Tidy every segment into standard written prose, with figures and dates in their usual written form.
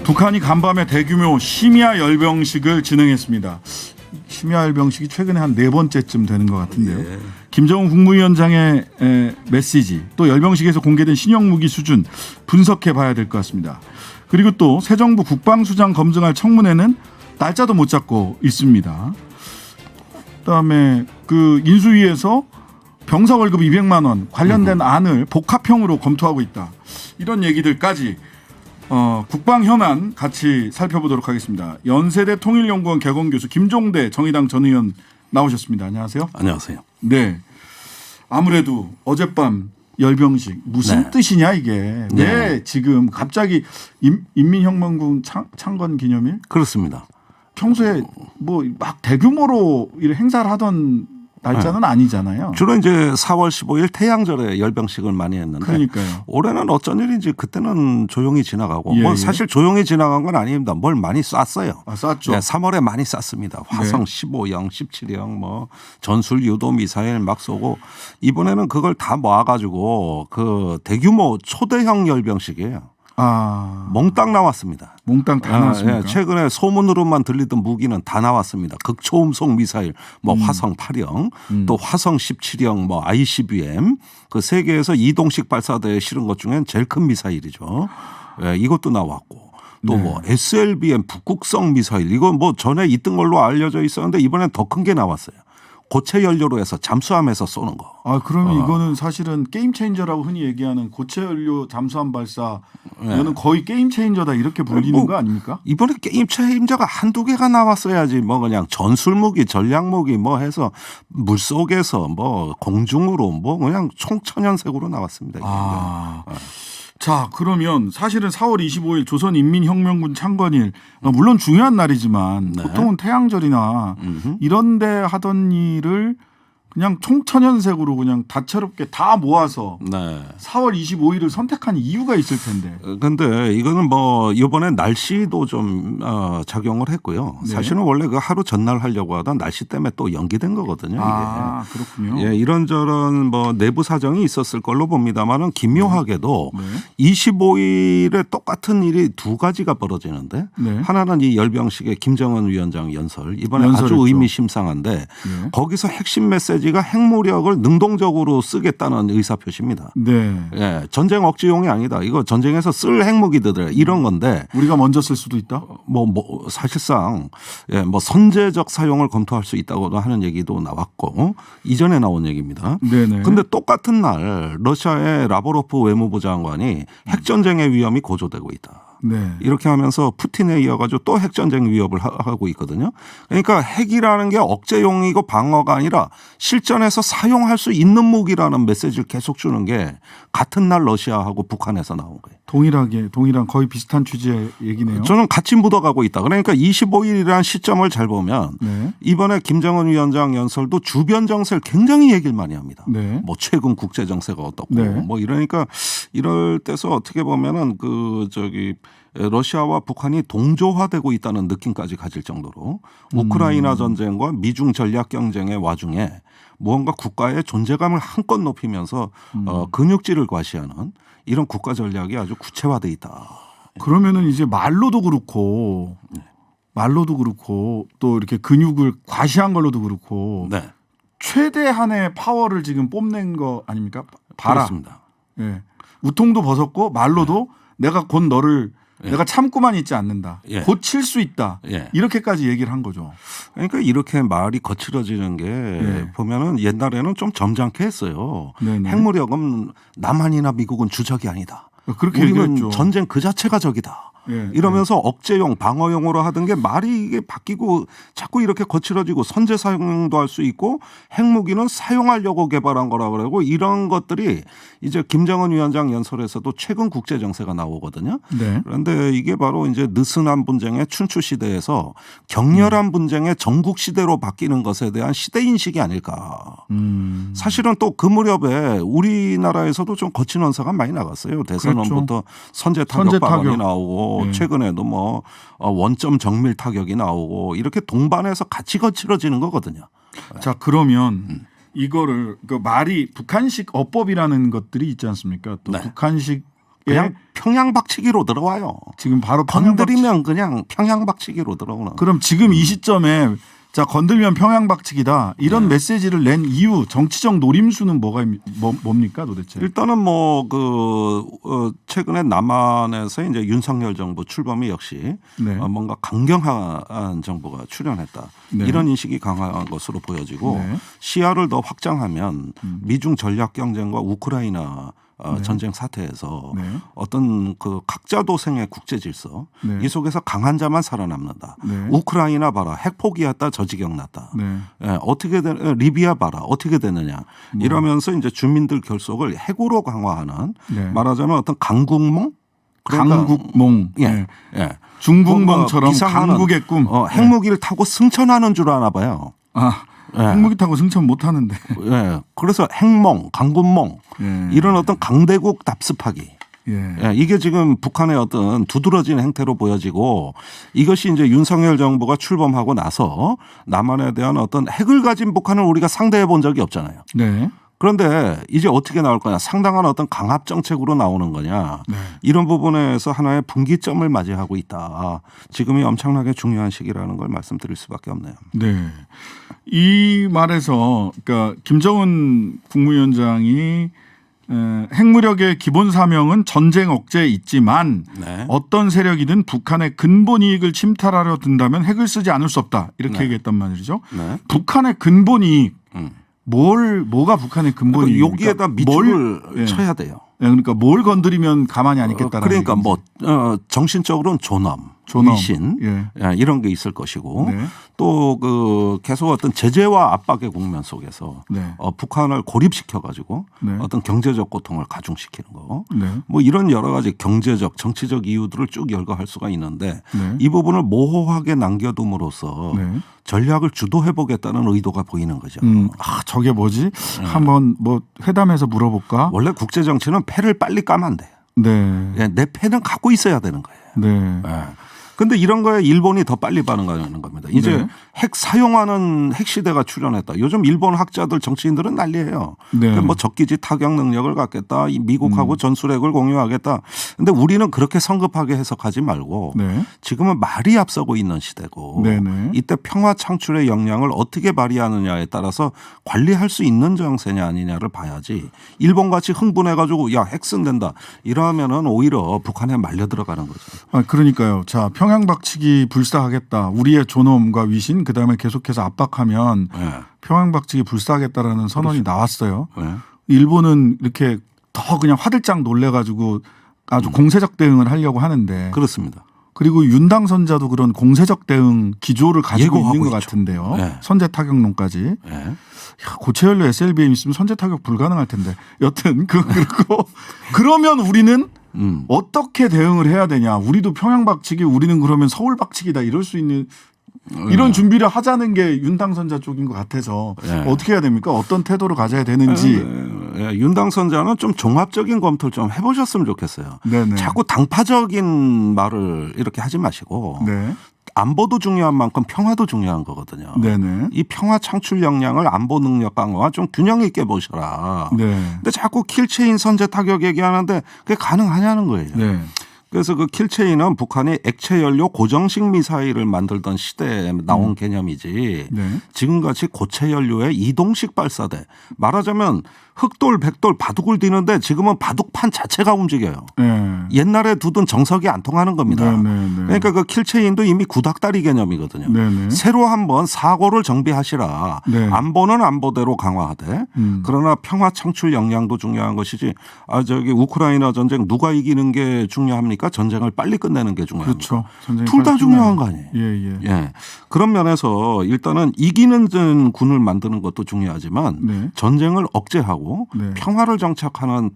북한이 간밤에 대규모 심야 열병식을 진행했습니다. 심야 열병식이 최근에 한 4번째쯤 되는 것 같은데요. 예. 김정은 국무위원장의 메시지, 또 열병식에서 공개된 신형 무기 수준 분석해 봐야 될 것 같습니다. 그리고 또 새 정부 국방수장 검증할 청문회는 날짜도 못 잡고 있습니다. 그다음에 그 인수위에서 병사 월급 200만 원 관련된 안을 복합형으로 검토하고 있다. 이런 얘기들까지 국방 현안 같이 살펴보도록 하겠습니다. 연세대 통일연구원 개공교수 김종대 정의당 전 의원 나오셨습니다. 안녕하세요. 안녕하세요. 네. 아무래도 어젯밤 열병식 무슨 네. 뜻이냐 이게. 네. 왜 지금 갑자기 인민혁명군 창건 기념일? 그렇습니다. 평소에 뭐 막 대규모로 행사를 하던 날짜는 아니잖아요. 주로 이제 4월 15일 태양절에 열병식을 많이 했는데 그러니까요. 올해는 어쩐 일인지 그때는 조용히 지나가고 예, 뭐 예. 사실 조용히 지나간 건 아닙니다. 뭘 많이 쐈어요. 아, 쐈죠. 네, 3월에 많이 쐈습니다. 화성 네. 15형, 17형 뭐 전술 유도 미사일 막 쏘고 이번에는 그걸 다 모아가지고 그 대규모 초대형 열병식이에요. 아, 몽땅 나왔습니다. 몽땅 다 나왔습니까? 예, 최근에 소문으로만 들리던 무기는 다 나왔습니다. 극초음속 미사일, 뭐 화성 8형, 또 화성 17형, 뭐 ICBM 그 세계에서 이동식 발사대에 실은 것 중엔 제일 큰 미사일이죠. 예, 이것도 나왔고. 또 뭐 SLBM 북극성 미사일 이거 뭐 전에 있던 걸로 알려져 있었는데 이번엔 더 큰 게 나왔어요. 고체 연료로 해서 잠수함에서 쏘는 거. 아, 그러면 이거는 사실은 게임 체인저라고 흔히 얘기하는 고체 연료 잠수함 발사 이거는 거의 게임 체인저다 이렇게 불리는 뭐 거 아닙니까? 이번에 게임 체인저가 한두 개가 나왔어야지 뭐 그냥 전술무기, 전략무기 뭐 해서 물속에서 뭐 공중으로 뭐 그냥 총천연색으로 나왔습니다. 아. 자, 그러면 사실은 4월 25일 조선인민혁명군 창건일 물론 중요한 날이지만 네. 보통은 태양절이나 이런 데 하던 일을 그냥 총천연색으로 그냥 다채롭게 다 모아서 네. 4월 25일을 선택한 이유가 있을 텐데. 근데 이거는 뭐 이번에 날씨도 좀 작용을 했고요. 네. 사실은 원래 그 하루 전날 하려고 하던 날씨 때문에 또 연기된 거거든요. 이게. 아, 그렇군요. 예, 이런저런 뭐 내부 사정이 있었을 걸로 봅니다만은 기묘하게도 네. 25일에 똑같은 일이 두 가지가 벌어지는데 네. 하나는 이 열병식의 김정은 위원장 연설 이번에 연설했죠. 아주 의미심장한데 네. 거기서 핵심 메시지가 핵무력을 능동적으로 쓰겠다는 의사표시입니다. 네. 예, 전쟁 억지용이 아니다. 이거 전쟁에서 쓸 핵무기들 이런 건데 우리가 먼저 쓸 수도 있다. 뭐 사실상 예, 뭐 선제적 사용을 검토할 수 있다고도 하는 얘기도 나왔고 이전에 나온 얘기입니다. 네네. 근데 똑같은 날 러시아의 라브로프 외무부 장관이 핵전쟁의 위험이 고조되고 있다. 네. 이렇게 하면서 푸틴에 이어가지고 또 핵전쟁 위협을 하고 있거든요. 그러니까 핵이라는 게 억제용이고 방어가 아니라 실전에서 사용할 수 있는 무기라는 메시지를 계속 주는 게 같은 날 러시아하고 북한에서 나온 거예요. 동일한 거의 비슷한 취지의 얘기네요. 저는 같이 묻어가고 있다. 그러니까 25일이라는 시점을 잘 보면 네. 이번에 김정은 위원장 연설도 주변 정세를 굉장히 얘기를 많이 합니다. 네. 뭐 최근 국제 정세가 어떻고 네. 뭐 이러니까 이럴 때서 어떻게 보면은 러시아와 북한이 동조화되고 있다는 느낌까지 가질 정도로 우크라이나 전쟁과 미중 전략 경쟁의 와중에 무언가 국가의 존재감을 한껏 높이면서 근육질을 과시하는 이런 국가 전략이 아주 구체화돼 있다. 그러면은 이제 말로도 그렇고 또 이렇게 근육을 과시한 걸로도 그렇고 네. 최대한의 파워를 지금 뽐낸 거 아닙니까? 봐라. 그렇습니다. 예. 우통도 벗었고 말로도 내가 곧 너를 내가 참고만 있지 않는다. 예. 곧 칠 수 있다. 예. 이렇게까지 얘기를 한 거죠. 그러니까 이렇게 말이 거칠어지는 게 보면은 옛날에는 좀 점잖게 했어요. 네네. 핵무력은 남한이나 미국은 주적이 아니다. 그렇게 우리는 얘기했죠. 전쟁 그 자체가 적이다. 예. 이러면서 억제용, 방어용으로 하던 게 말이 이게 바뀌고 자꾸 이렇게 거칠어지고 선제 사용도 할 수 있고 핵무기는 사용하려고 개발한 거라 그러고 이런 것들이 이제 김정은 위원장 연설에서도 최근 국제 정세가 나오거든요. 네. 그런데 이게 바로 이제 느슨한 분쟁의 춘추 시대에서 격렬한 분쟁의 전국 시대로 바뀌는 것에 대한 시대 인식이 아닐까. 사실은 또 그 무렵에 우리나라에서도 좀 거친 언사가 많이 나갔어요. 대선언부터 선제 타격 발언이 나오고 최근에도 뭐 원점 정밀 타격이 나오고 이렇게 동반해서 같이 거칠어지는 거거든요. 자, 그러면 이거를 그 말이 북한식 어법이라는 것들이 있지 않습니까? 또 네. 북한식 그냥 평양 박치기로 들어와요. 지금 바로 건드리면 그냥 평양 박치기로 들어오는. 그럼 지금 이 시점에 자 건들면 평양 박치기다 이런 메시지를 낸 이유 정치적 노림수는 뭡니까 도대체? 일단은 최근에 남한에서 이제 윤석열 정부 출범이 역시 네. 뭔가 강경한 정부가 출현했다. 네. 이런 인식이 강한 것으로 보여지고 네. 시야를 더 확장하면 미중 전략 경쟁과 우크라이나 전쟁 사태에서 네. 어떤 그 각자 도생의 국제 질서 네. 이 속에서 강한 자만 살아남는다. 네. 우크라이나 봐라 핵 포기했다 저지경 났다. 네. 어떻게 리비아 봐라 어떻게 되느냐 이러면서 이제 주민들 결속을 핵으로 강화하는 네. 말하자면 어떤 강국몽 그러니까 강국몽 예. 중국몽처럼 비상하는, 강국의 꿈 핵무기를 타고 승천하는 줄 아나 봐요. 핵무기 타고 승천 못 하는데. 그래서 핵몽, 강군몽 이런 어떤 강대국 답습하기. 이게 지금 북한의 어떤 두드러진 행태로 보여지고 이것이 이제 윤석열 정부가 출범하고 나서 남한에 대한 어떤 핵을 가진 북한을 우리가 상대해 본 적이 없잖아요. 네. 그런데 이제 어떻게 나올 거냐 상당한 어떤 강압 정책으로 나오는 거냐 네. 이런 부분에서 하나의 분기점을 맞이하고 있다. 지금이 엄청나게 중요한 시기라는 걸 말씀드릴 수밖에 없네요. 네. 이 말에서 그러니까 김정은 국무위원장이 핵무력의 기본 사명은 전쟁 억제에 있지만 네. 어떤 세력이든 북한의 근본 이익을 침탈하려 든다면 핵을 쓰지 않을 수 없다 이렇게 얘기했단 말이죠. 네. 북한의 근본 이익 뭐가 북한의 근본 이익? 여기에다 밑줄을 쳐야 돼요. 그러니까 뭘 건드리면 가만히 안 있겠다라는 그러니까 정신적으로는 존엄, 위신 이런 게 있을 것이고 네. 또 계속 어떤 제재와 압박의 국면 속에서 네. 북한을 고립시켜 가지고 네. 어떤 경제적 고통을 가중시키는 거 네. 이런 여러 가지 경제적 정치적 이유들을 쭉 열거할 수가 있는데 네. 이 부분을 모호하게 남겨둠으로써 네. 전략을 주도해 보겠다는 의도가 보이는 거죠. 저게 뭐지? 한번 회담에서 물어볼까? 원래 국제 정치는 패를 빨리 까면 안 돼요. 네. 내 패는 갖고 있어야 되는 거예요. 네. 그런데 이런 거에 일본이 더 빨리 반응하는 겁니다. 이제 네. 핵 사용하는 핵 시대가 출현했다. 요즘 일본 학자들 정치인들은 난리예요. 네. 적기지 타격 능력을 갖겠다. 미국하고 전술핵을 공유하겠다. 그런데 우리는 그렇게 성급하게 해석하지 말고 네. 지금은 말이 앞서고 있는 시대고 네네. 이때 평화 창출의 역량을 어떻게 발휘하느냐에 따라서 관리할 수 있는 정세냐 아니냐를 봐야지 일본같이 흥분해가지고 야 핵 쓴댄다 이러면은 오히려 북한에 말려 들어가는 거죠. 그러니까요. 자 평양 박치기 불사하겠다. 우리의 존엄과 위신 그다음에 계속해서 압박하면 평양 박치기 불사하겠다라는 선언이 나왔어요. 일본은 이렇게 더 그냥 화들짝 놀래가지고 아주 공세적 대응을 하려고 하는데 그렇습니다. 그리고 윤당 선자도 그런 공세적 대응 기조를 가지고 있는 것 같은데요. 선제 타격론까지. 고체연료 SLBM 있으면 선제 타격 불가능할 텐데. 여튼 그리고 그러면 우리는 어떻게 대응을 해야 되냐. 우리도 평양 박치기 우리는 그러면 서울 박치기다 이럴 수 있는 이런 준비를 하자는 게 윤당 선자 쪽인 것 같아서 어떻게 해야 됩니까? 어떤 태도를 가져야 되는지. 윤당 선자는 좀 종합적인 검토를 좀 해보셨으면 좋겠어요. 네네. 자꾸 당파적인 말을 이렇게 하지 마시고 네. 안보도 중요한 만큼 평화도 중요한 거거든요. 네네. 이 평화 창출 역량을 안보 능력 강화와 좀 균형 있게 보셔라. 네. 근데 자꾸 킬체인 선제 타격 얘기하는데 그게 가능하냐는 거예요. 네. 그래서 그 킬체인은 북한이 액체 연료 고정식 미사일을 만들던 시대에 나온 개념이지 네. 지금같이 고체 연료의 이동식 발사대 말하자면 흑돌 백돌 바둑을 뒤는데 지금은 바둑판 자체가 움직여요. 네. 옛날에 두던 정석이 안 통하는 겁니다. 그러니까 그 킬체인도 이미 구닥다리 개념이거든요. 네네. 새로 한번 사고를 정비하시라. 네. 안보는 안보대로 강화하되 그러나 평화 창출 역량도 중요한 것이지 우크라이나 전쟁 누가 이기는 게 중요합니까? 전쟁을 빨리 끝내는 게 중요합니다. 그렇죠. 둘 다 중요한 거 아니에요. 예. 그런 면에서 일단은 이기는 군을 만드는 것도 중요하지만 네. 전쟁을 억제하고 네. 평화를 정착하는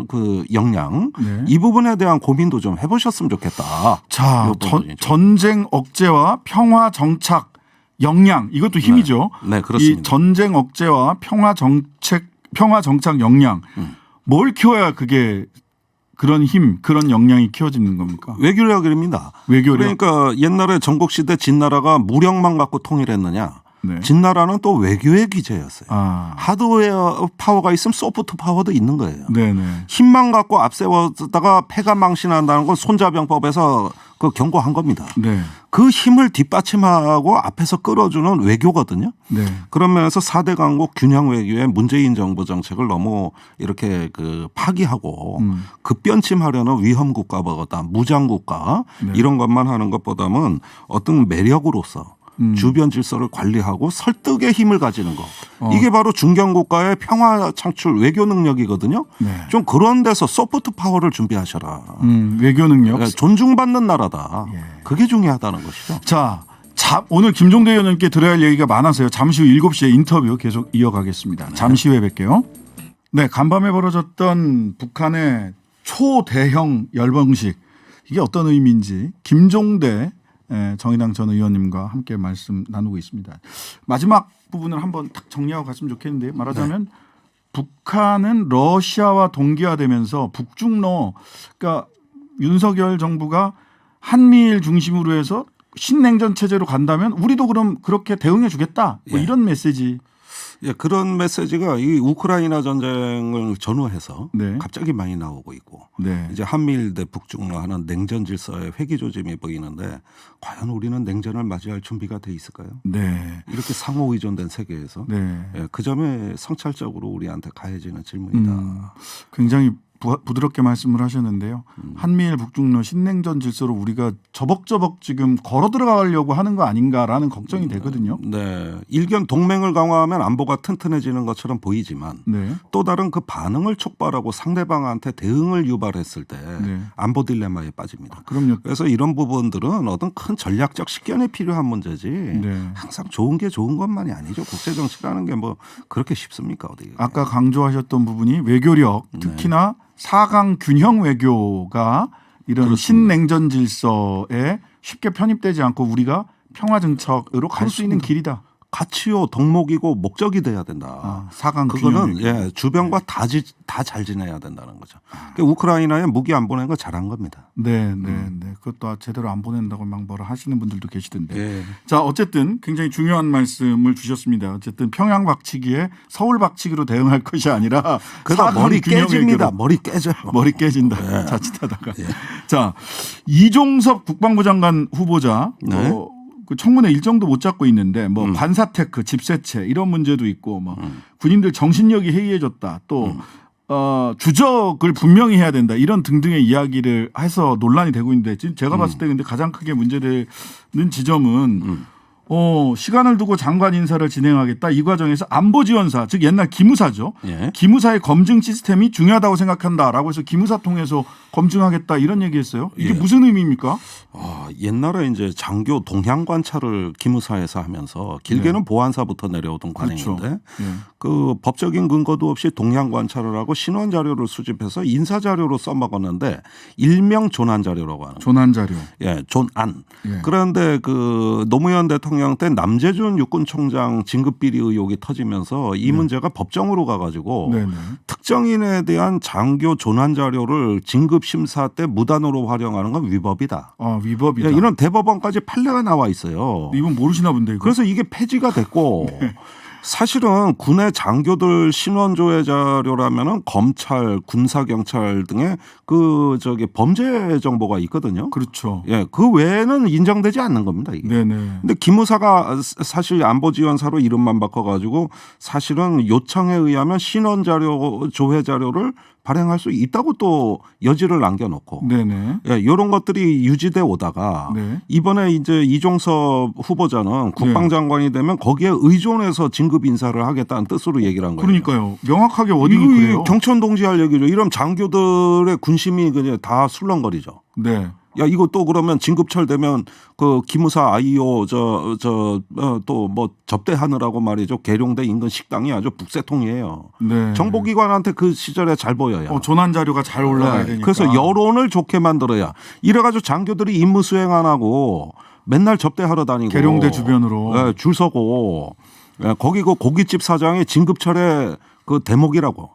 그 역량 네. 이 부분에 대한 고민도 좀 해보셨으면 좋겠다. 자, 전쟁 억제와 평화 정착 역량 이것도 힘이죠. 네, 그렇습니다. 이 전쟁 억제와 평화 정착 역량 뭘 키워야 그게 그런 힘, 그런 역량이 키워지는 겁니까? 외교력입니다. 외교력. 그러니까 옛날에 전국시대 진나라가 무력만 갖고 통일했느냐. 네. 진나라는 또 외교의 기제였어요. 아. 하드웨어 파워가 있으면 소프트 파워도 있는 거예요. 네네. 힘만 갖고 앞세워다가 패가 망신한다는 건 손자병법에서 그 경고한 겁니다. 네. 그 힘을 뒷받침하고 앞에서 끌어주는 외교거든요. 네. 그런 면에서 4대 강국 균형 외교의 문재인 정부 정책을 너무 이렇게 그 파기하고 급변침하려는 위험 국가보다 무장 국가 네. 이런 것만 하는 것보다는 어떤 매력으로서 주변 질서를 관리하고 설득의 힘을 가지는 거. 이게 바로 중견 국가의 평화 창출 외교 능력이거든요. 네. 좀 그런 데서 소프트 파워를 준비하셔라. 외교 능력. 그러니까 존중받는 나라다. 예. 그게 중요하다는 것이죠. 자, 오늘 김종대 의원님께 들어야 할 얘기가 많아서요. 잠시 후 7시에 인터뷰 계속 이어가겠습니다. 잠시 후에 뵐게요. 네, 간밤에 벌어졌던 북한의 초대형 열병식. 이게 어떤 의미인지 김종대 정의당 전 의원님과 함께 말씀 나누고 있습니다. 마지막 부분을 한번 딱 정리하고 갔으면 좋겠는데 말하자면 북한은 러시아와 동기화되면서 북중러 그러니까 윤석열 정부가 한미일 중심으로 해서 신냉전 체제로 간다면 우리도 그럼 그렇게 대응해 주겠다. 뭐 이런 메시지. 예, 그런 메시지가 이 우크라이나 전쟁을 전후해서 네. 갑자기 많이 나오고 있고 네. 이제 한미일 대 북중러 하는 냉전 질서의 회귀 조짐이 보이는데 과연 우리는 냉전을 맞이할 준비가 돼 있을까요? 네. 이렇게 상호 의존된 세계에서 네. 예, 그 점에 성찰적으로 우리한테 가해지는 질문이다. 굉장히 부드럽게 말씀을 하셨는데요. 한미일 북중러 신냉전 질서로 우리가 저벅저벅 지금 걸어 들어가려고 하는 거 아닌가라는 걱정이 되거든요. 네, 일견 동맹을 강화하면 안보가 튼튼해지는 것처럼 보이지만 네. 또 다른 그 반응을 촉발하고 상대방한테 대응을 유발했을 때 네. 안보 딜레마에 빠집니다. 그럼요. 그래서 이런 부분들은 어떤 큰 전략적 식견이 필요한 문제지 네. 항상 좋은 게 좋은 것만이 아니죠. 국제정치라는 게 뭐 그렇게 쉽습니까? 어디? 아까 강조하셨던 부분이 외교력 특히나 4강 균형 외교가 이런 그렇습니다. 신냉전 질서에 쉽게 편입되지 않고 우리가 평화 정착으로 갈 수 있는 길이다. 가치요 덕목이고 목적이 돼야 된다. 4강 균형 그거는 외교. 예, 주변과 다 잘 지내야 된다는 거죠. 그러니까 우크라이나에 무기 안 보낸 거 잘한 겁니다. 네. 그것도 제대로 안 보낸다고 막 뭐라 하시는 분들도 계시던데. 예. 자, 어쨌든 굉장히 중요한 말씀을 주셨습니다. 어쨌든 평양 박치기에 서울 박치기로 대응할 것이 아니라 그러다 4강 머리 균형 깨집니다. 외교로. 머리 깨져요. 머리 깨진다. 네. 자칫하다가. 자, 이종섭 국방부 장관 후보자 네. 그 청문회 일정도 못 잡고 있는데 뭐 반사테크, 집세채 이런 문제도 있고 뭐 군인들 정신력이 해이해졌다. 또 주적을 분명히 해야 된다. 이런 등등의 이야기를 해서 논란이 되고 있는데 지금 제가 봤을 때 근데 가장 크게 문제되는 지점은 시간을 두고 장관 인사를 진행하겠다. 이 과정에서 안보지원사, 즉 옛날 기무사죠. 예. 기무사의 검증 시스템이 중요하다고 생각한다라고 해서 기무사 통해서 검증하겠다 이런 얘기했어요. 이게 무슨 의미입니까? 옛날에 이제 장교 동향 관찰을 기무사에서 하면서 길게는 보안사부터 내려오던 관행인데 그렇죠. 그 법적인 근거도 없이 동향 관찰을 하고 신원 자료를 수집해서 인사 자료로 써먹었는데 일명 존안 자료라고 하는. 조난 자료. 예, 존안. 예. 그런데 그 노무현 대통령 때 남재준 육군총장 진급 비리 의혹이 터지면서 이 문제가 법정으로 가가지고 네네. 특정인에 대한 장교 존안 자료를 진급 심사 때 무단으로 활용하는 건 위법이다. 위법이다. 예, 이런 대법원까지 판례가 나와 있어요. 이분 모르시나 본데 이거. 그래서 이게 폐지가 됐고 사실은 군의 장교들 신원 조회 자료라면은 검찰, 군사 경찰 등의 그 범죄 정보가 있거든요. 그렇죠. 예, 그 외에는 인정되지 않는 겁니다. 이게. 네네. 근데 기무사가 사실 안보지원사로 이름만 바꿔가지고 사실은 요청에 의하면 신원 자료, 조회 자료를 발행할 수 있다고 또 여지를 남겨놓고 네네. 예, 이런 것들이 유지돼 오다가 네. 이번에 이제 이종섭 후보자는 국방장관이 되면 거기에 의존해서 진급 인사를 하겠다는 뜻으로 얘기를 한 거예요. 그러니까요. 명확하게 워딩이 그래요. 경천 동지할 얘기죠. 이런 장교들의 군심이 그냥 다 술렁거리죠. 네. 야, 이거 또 그러면 진급철 되면 그 기무사 아이오 또 뭐 접대하느라고 말이죠. 계룡대 인근 식당이 아주 북새통이에요. 네. 정보기관한테 그 시절에 잘 보여야. 조난 자료가 잘 올라가야 네. 되니까. 그래서 여론을 좋게 만들어야. 이래가지고 장교들이 임무 수행 안 하고 맨날 접대하러 다니고. 계룡대 주변으로. 네, 줄 서고. 네, 거기 그 고깃집 사장이 진급철에 그 대목이라고.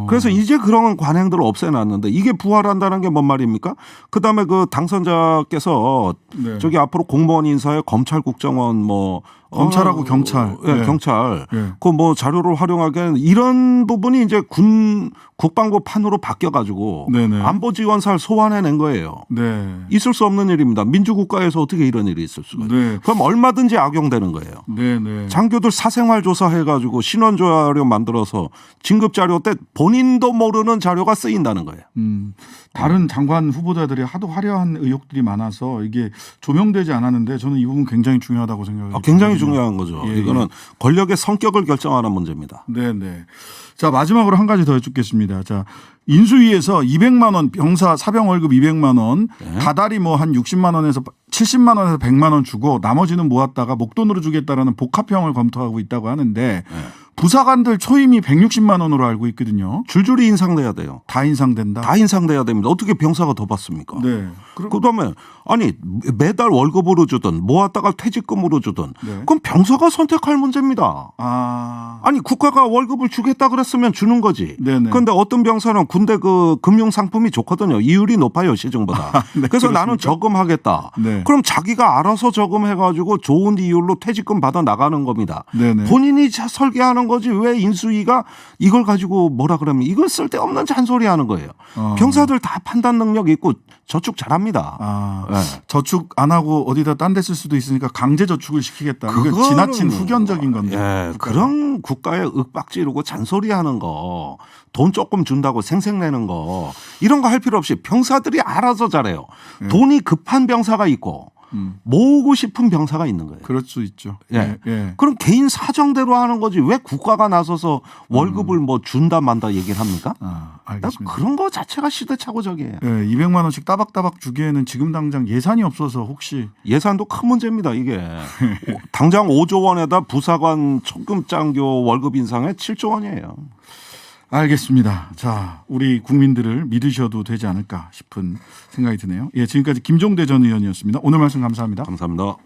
그래서 이제 그런 관행들을 없애놨는데 이게 부활한다는 게 뭔 말입니까? 그다음에 그 당선자께서 네. 저기 앞으로 공무원 인사에 검찰국정원 뭐 검찰하고 경찰. 예, 예. 경찰. 예. 그 뭐 자료를 활용하기에는 이런 부분이 이제 군 국방부 판으로 바뀌어가지고 네네. 안보 지원사를 소환해낸 거예요. 네. 있을 수 없는 일입니다. 민주국가에서 어떻게 이런 일이 있을 수가 있어요. 네. 그럼 얼마든지 악용되는 거예요. 네네. 장교들 사생활 조사해가지고 신원 자료 만들어서 진급 자료 때 본인도 모르는 자료가 쓰인다는 거예요. 다른 장관 후보자들이 하도 화려한 의혹들이 많아서 이게 조명되지 않았는데 저는 이 부분 굉장히 중요하다고 생각해요. 굉장히 중요한 거죠. 예, 이거는 권력의 성격을 결정하는 문제입니다. 네네. 자, 마지막으로 한 가지 더 여쭙겠습니다. 자, 인수위에서 200만 원 병사 사병 월급 200만 원, 네. 다달이 뭐 한 60만 원에서 70만 원에서 100만 원 주고 나머지는 모았다가 목돈으로 주겠다라는 복합형을 검토하고 있다고 하는데 부사관들 초임이 160만 원으로 알고 있거든요. 줄줄이 인상돼야 돼요. 다 인상된다. 다 인상돼야 됩니다. 어떻게 병사가 더 받습니까? 네. 그다음에 아니 매달 월급으로 주든 모았다가 퇴직금으로 주든 네. 그럼 병사가 선택할 문제입니다. 아니 국가가 월급을 주겠다 그랬으면 주는 거지. 네네. 그런데 어떤 병사는 군대 그 금융 상품이 좋거든요. 이율이 높아요 시중보다. 네, 그래서 나는 그렇습니까? 저금하겠다. 네. 그럼 자기가 알아서 저금해가지고 좋은 이율로 퇴직금 받아 나가는 겁니다. 네네. 본인이 설계하는 거지 왜 인수위가 이걸 가지고 뭐라 그러면 이걸 쓸데없는 잔소리하는 거예요. 병사들 다 판단 능력 있고 저축 잘합니다. 네. 저축 안 하고 어디다 딴 데 쓸 수도 있으니까 강제 저축을 시키겠다. 이건 그거는 지나친 후견적인 건데. 예, 그런 국가에 윽박지르고 잔소리하는 거, 돈 조금 준다고 생색내는 거 이런 거 할 필요 없이 병사들이 알아서 잘해요. 돈이 급한 병사가 있고 모으고 싶은 병사가 있는 거예요. 그럴 수 있죠. 예. 예. 그럼 개인 사정대로 하는 거지 왜 국가가 나서서 월급을 뭐 준다 만다 얘기를 합니까? 알겠습니다. 그런 거 자체가 시대착오적이에요. 예, 200만 원씩 따박따박 주기에는 지금 당장 예산이 없어서 혹시 예산도 큰 문제입니다. 이게 당장 5조 원에다 부사관 초급장교 월급 인상에 7조 원이에요. 알겠습니다. 자, 우리 국민들을 믿으셔도 되지 않을까 싶은 생각이 드네요. 예, 지금까지 김종대 전 의원이었습니다. 오늘 말씀 감사합니다. 감사합니다.